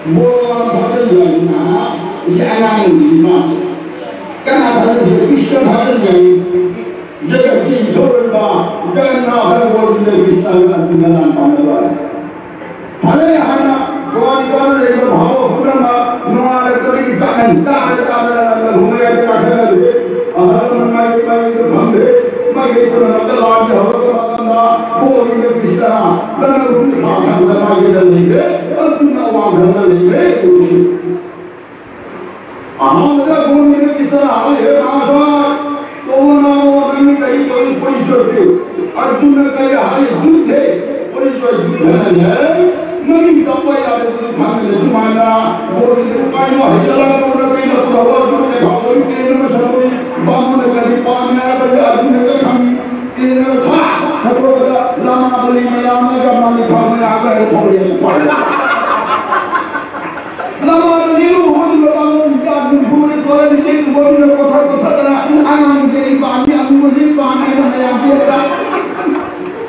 Bukan pada jana, jangan dimas. Karena pada Krishna pada jana, jika kita berdoa, jangan ada wujud Krishna dalam pandangan. Hari hari bukan itu bahawa bukan nuara kali jangan dalam rumah kita ada. Aham mai itu bangde, mai itu nanti lagi orang bukan Krishna dalam rumah kita ada. Altuna wangana lele ushi. Aham ada bumi ni kita ada rasa. Tona wangani kari polisote. Altuna kari hari jute. Polisor jute ni. Mungkin tapai ada tu bangde semana. Bumi ni kai no jalan orang kaya tu awal tu ni kau ini kena sampai bangun kari panna bagi altuna kami. Kena sah. Sebab lama beli malam ni kami kami ada yang pada. Lama dulu orang orang kita bukan orang di sini bukan kota lah. Anak jadi bani, anak jadi bani yang kita.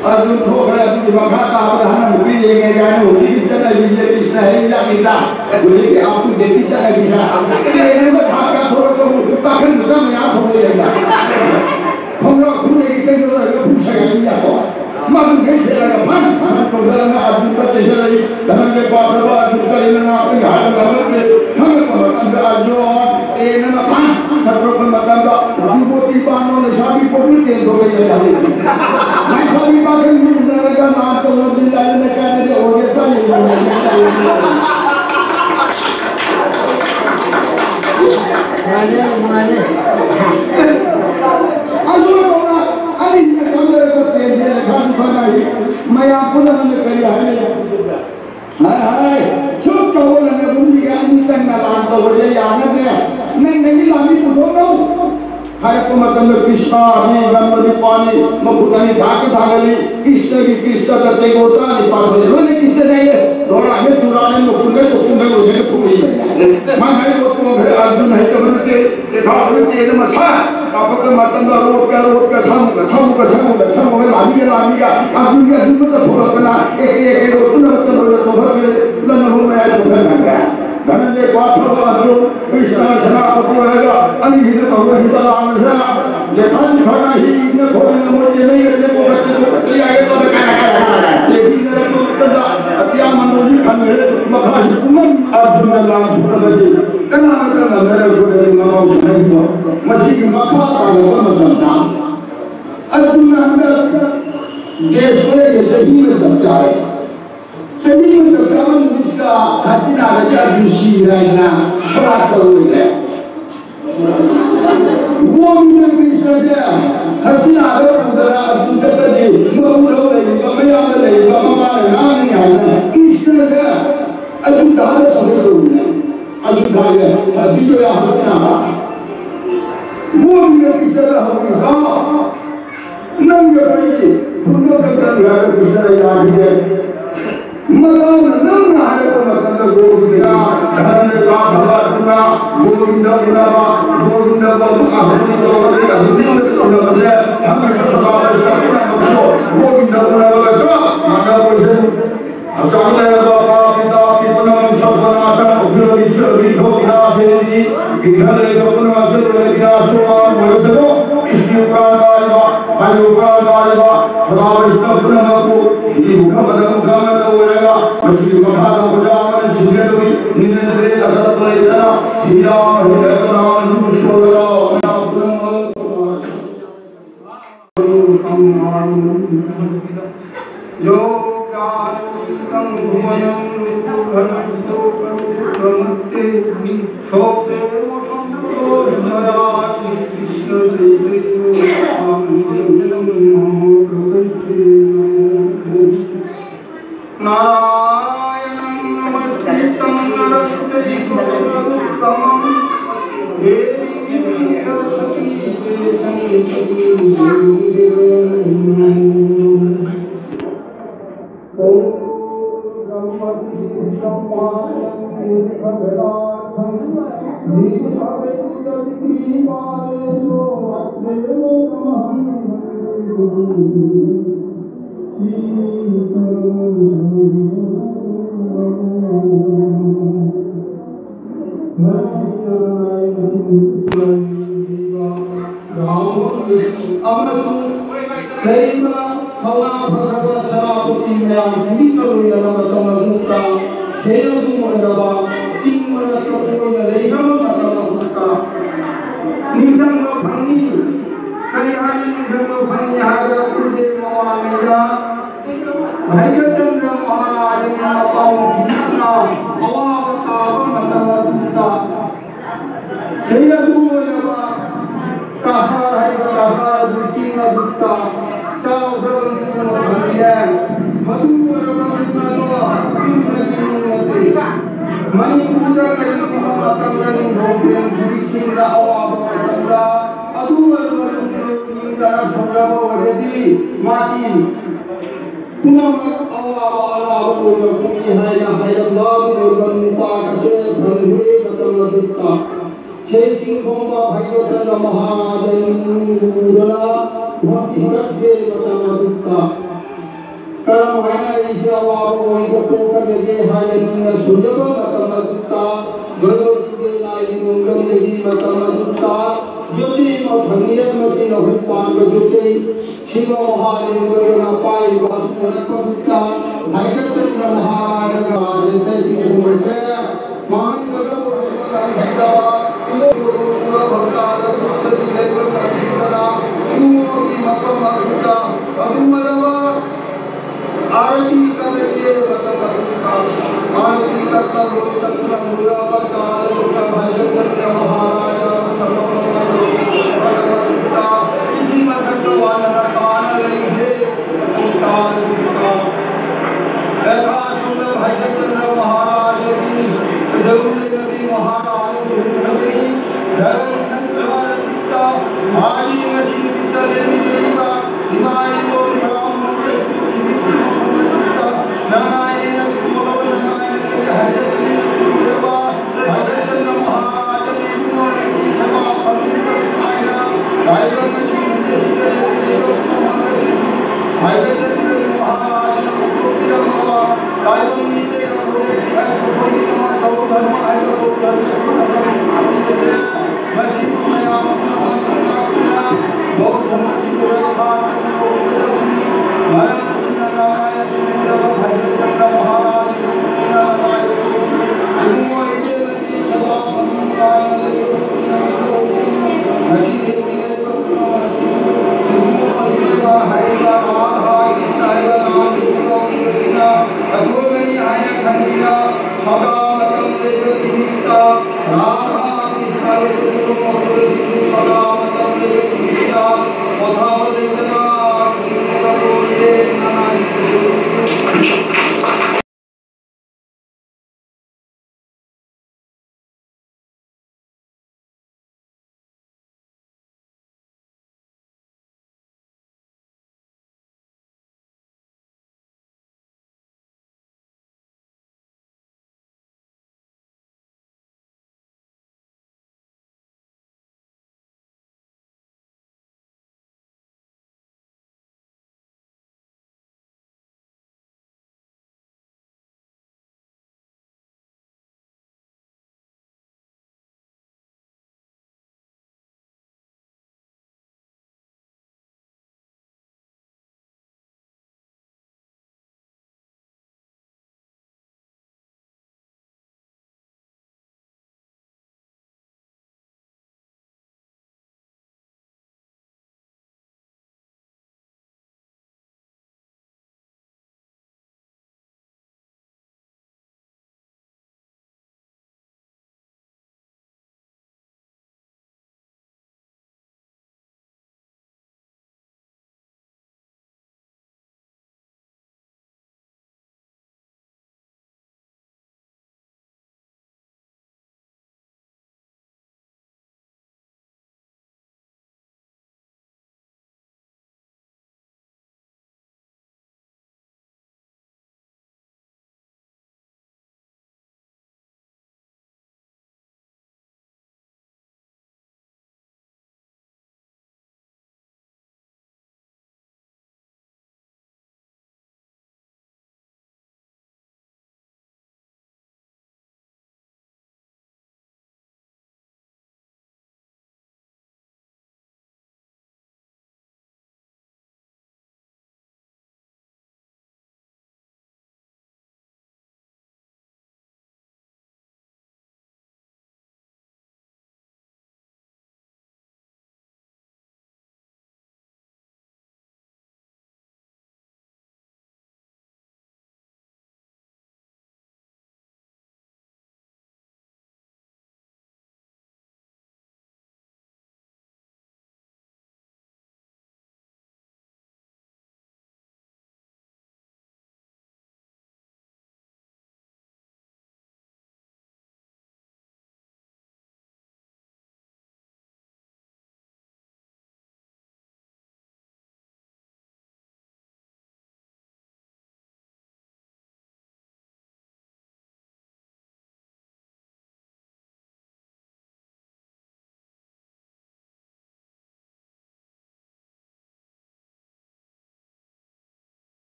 Aduh, thora tu makata orang mungkin yang kan, mungkin cara dia bisa hilang kita. Boleh aku deki cara bisa. Ini macam thora tu pakai sama yang boleh ya. Kalau aku kita juga bisa dia kok. Malu कैसे लगा fun हमें तो घर में आदमी बच्चे से रही धन के पास रहा आदमी का ये ना अपने हाथ में धन के हमें तो अंदर आज जो ये ना फन सबको मतलब जीवो की पानो ने शादी को भी दे दो ये जाने मैं शादी बात में मेरा का नाम तो वो दिन लाने में कहने के हो गया ये माने अरे मैं आपको ना करिया है हाय चुप करो ना बुंदी के आदमी तक ना लान तो हो जाए आने दे मैं नहीं लानी तो बोल रहा हूँ हाय को मतलब कृष्णा अभी गंगोत्री पानी मखुदानी धागली कृष्ण करते गोता नहीं पाते रोने कृष्ण नहीं है थोड़ा आगे सुराने मुकुंदे मुझे पूरी मां है वो तो घर अर्जुन है तो बनते देखा बोलते ये मसा आपको मतलब रोड का सामू में लामी का अर्जुन के अर्जुन तो थोड़ा कना एक रोड तो भर लन हो में आया तो घर गया धनंजय बात हो अर्जुन कृष्ण सेना को रहेगा अनिहित भगवान हितराम से देखा दिखाना ही न खोने न मोजे नहीं है देखो बच्चे को कतई आए तो लेकिन मेरे को कदा अतिया मनोजी खंडे मखाही कुमन अर्जुन ने लाम सुप्रदति कना मेरे को नाम नहीं हुआ मछली की मखा का मतलब था अर्जुन ने हमें देश में सही में समझाए सही में तो क्या इसका हस्तिना राजा ऋषि रहना स्वराट करोगे वो भी कृष्ण से हस्तिना राजा उधरा अर्जुन के प्रति मुझे कृष्ण से अर्जुन धारे समझ लो अर्जुन धारे अभी जो यहाँ हस्तिना वो भी कृष्ण का होगा नंग भाई पुण्य का ग्रह कृष्ण याद है मतलब नंग है तो मतलब गोविंद धन का भगवान गोविंद गोविंद बाबू आसनी तो गोविंद हमें सदा गोविंद माना बोले अचानक बाबा पिता पितरम सर्वनाशम विश्व विधो विनाशेति विघ्नले पुनः विनाशो बोलतो इसकी प्राणायाम आयुर्वेदायम सदा विष्णु पुनःको ये मुखमदमुखमद होएगा मछली मखाना बुझावन सिद्धि निंदे अदत्त इतना श्री राम हरे राम अनुस्वरा जो ज्ञानं भुवनं घनतो कमुते शोके संतोष नरा श्री कृष्ण नारायणं नमस्कृतं नरं चैव नरोत्तमं देवीं सरस्वतीं Bhaigachandra Maharaj ne apau khina awavata matamaduta Seyadu yava kasar hai kasar duchinga dutta chao brahmanu bhaiya madhu brahmanu chunagi mani puja kari kuma tangani bhogren dichinga awavata adu brahmanu dara sangama vajati mati Kunam Allah Bukti Hai Allah Muta Kase Brahme Matamaduta Checing Bomba Bhaigachandra Maharaj Nurala Bhakti Radhe Matamaduta Karam Haina Isha Varu Vaikapoka Nage Hai Nuna Sujaba Matamaduta Gado Tuge Lai Mungam Nagi Matamaduta Jyoti Bhangiyat Mati Nahupan Jyoti Shiva Mahalingam Pai Vasudhanapadutta Bhaigachandra Maharaj Jese Chingumase Mahangada Vasudhanapadutta Ilo Bhaktara Kuttadi Leva Kathirana Inogi Matamadutta Adumalava Arati Kalaye Matamadutta Arati Karta Lotakna Murava Kala Bhaigachandra Maharaj Thank you.